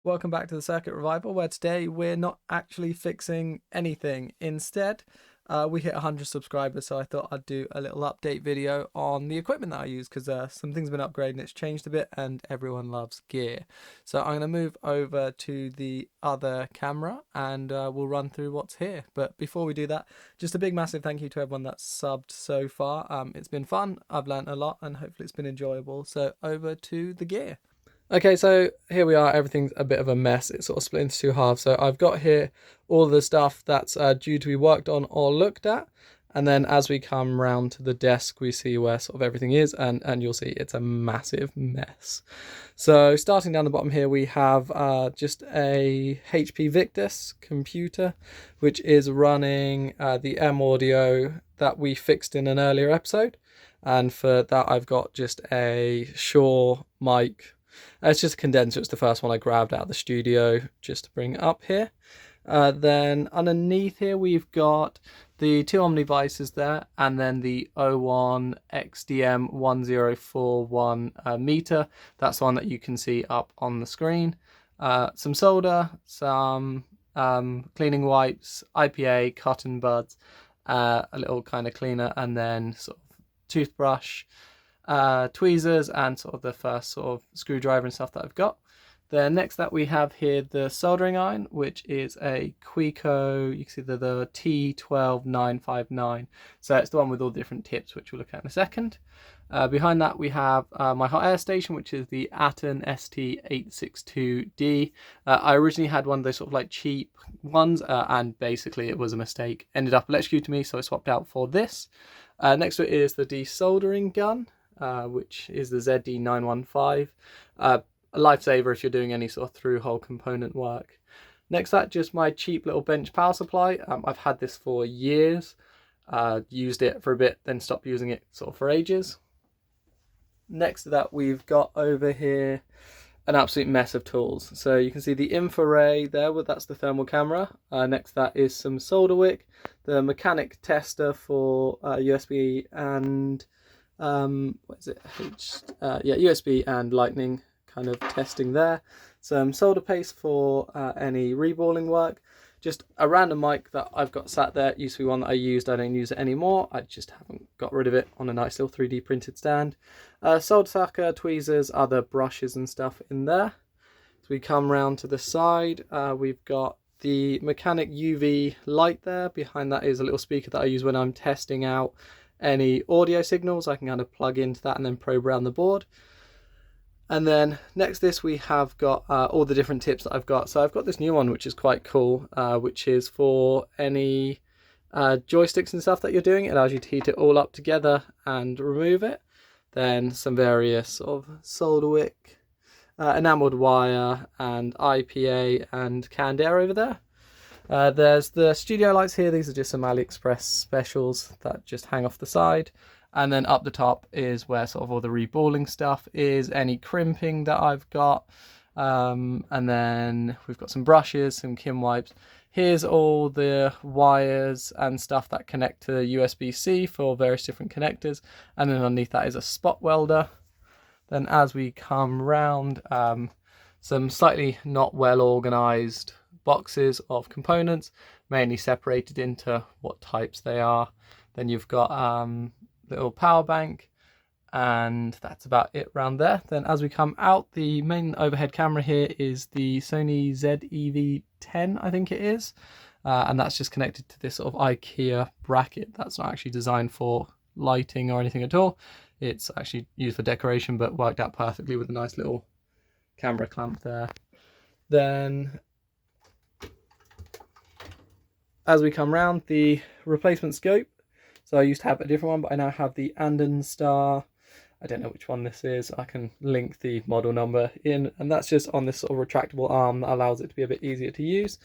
Welcome back to the Circuit Revival, where today we're not actually fixing anything. Instead, we hit 100 subscribers, so I thought I'd do a little update video on the equipment that I use, because some things have been upgraded and it's changed a bit, and everyone loves gear. So I'm going to move over to the other camera, and we'll run through what's here. But before we do that, just a big massive thank you to everyone that's subbed so far. It's been fun, I've learned a lot, and hopefully it's been enjoyable. So over to the gear. Okay, so here we are. Everything's a bit of a mess. It's sort of split into two halves. So I've got here all the stuff that's due to be worked on or looked at. And then as we come round to the desk, we see where sort of everything is. And you'll see it's a massive mess. So starting down the bottom here, we have just a HP Victus computer, which is running the M audio that we fixed in an earlier episode. And for that, I've got just a Shure mic. It's just a condenser. It's the first one I grabbed out of the studio just to bring it up here. Then underneath here we've got the two Omnivices there, and then the O1 XDM 1041 meter. That's the one that you can see up on the screen. Some solder, some cleaning wipes, IPA, cotton buds, a little kind of cleaner, and then sort of toothbrush, tweezers, and sort of the first sort of screwdriver and stuff that I've got. Then next that we have here the soldering iron, which is a Quico, you can see the T12959. So it's the one with all the different tips, which we'll look at in a second. Behind that we have my hot air station, which is the Atten ST862D. I originally had one of those sort of like cheap ones, and basically it was a mistake. Ended up electrocuting me, so I swapped out for this. Next to it is the desoldering gun, which is the ZD915. A lifesaver if you're doing any sort of through-hole component work. Next that, just my cheap little bench power supply. I've had this for years, used it for a bit, then stopped using it sort of for ages. Next to that we've got over here an absolute mess of tools. So you can see the infrared there, that's the thermal camera. Next to that is some solder wick, the mechanic tester for USB and USB and lightning kind of testing there. Some solder paste for any reballing work. Just a random mic that I've got sat there. It used to be one that I used. I don't use it anymore. I just haven't got rid of it on a nice little 3D printed stand. Solder sucker, tweezers, other brushes and stuff in there. So we come round to the side. We've got the mechanic UV light there. Behind that is a little speaker that I use when I'm testing out any audio signals. I can kind of plug into that and then probe around the board. And then next to this we have got all the different tips that I've got. So I've got this new one which is quite cool, which is for any joysticks and stuff that you're doing. It allows you to heat it all up together and remove it. Then some various sort of solder wick, enameled wire, and IPA and canned air over there. There's the studio lights here. These are just some AliExpress specials that just hang off the side. And then up the top is where sort of all the reballing stuff is, any crimping that I've got. And then we've got some brushes, some Kim wipes. Here's all the wires and stuff that connect to USB-C for various different connectors. And then underneath that is a spot welder. Then as we come round, some slightly not well organized boxes of components, mainly separated into what types they are. Then you've got little power bank, and that's about it around there. Then as we come out, the main overhead camera here is the Sony ZEV-10, I think it is, and that's just connected to this sort of IKEA bracket that's not actually designed for lighting or anything at all. It's actually used for decoration, but worked out perfectly with a nice little camera clamp there. Then as we come round, the replacement scope. So I used to have a different one, but I now have the Anden Star. I don't know which one this is. I can link the model number in, and that's just on this sort of retractable arm that allows it to be a bit easier to use.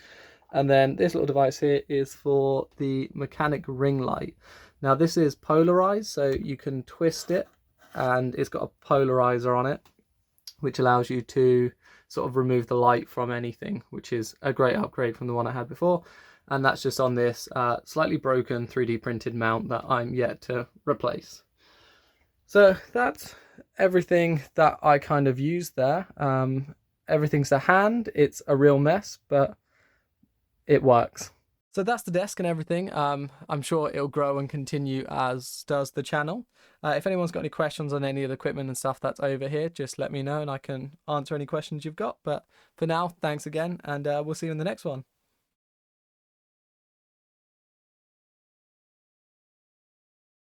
And then this little device here is for the mechanic ring light. Now this is polarized, so you can twist it, and it's got a polarizer on it, which allows you to sort of remove the light from anything, which is a great upgrade from the one I had before. And that's just on this slightly broken 3D printed mount that I'm yet to replace. So that's everything that I kind of used there. everything's to hand. It's a real mess, but it works. So that's the desk and everything. I'm sure it'll grow and continue, as does the channel. If anyone's got any questions on any of the equipment and stuff that's over here, just let me know and I can answer any questions you've got. But for now, thanks again, and we'll see you in the next one.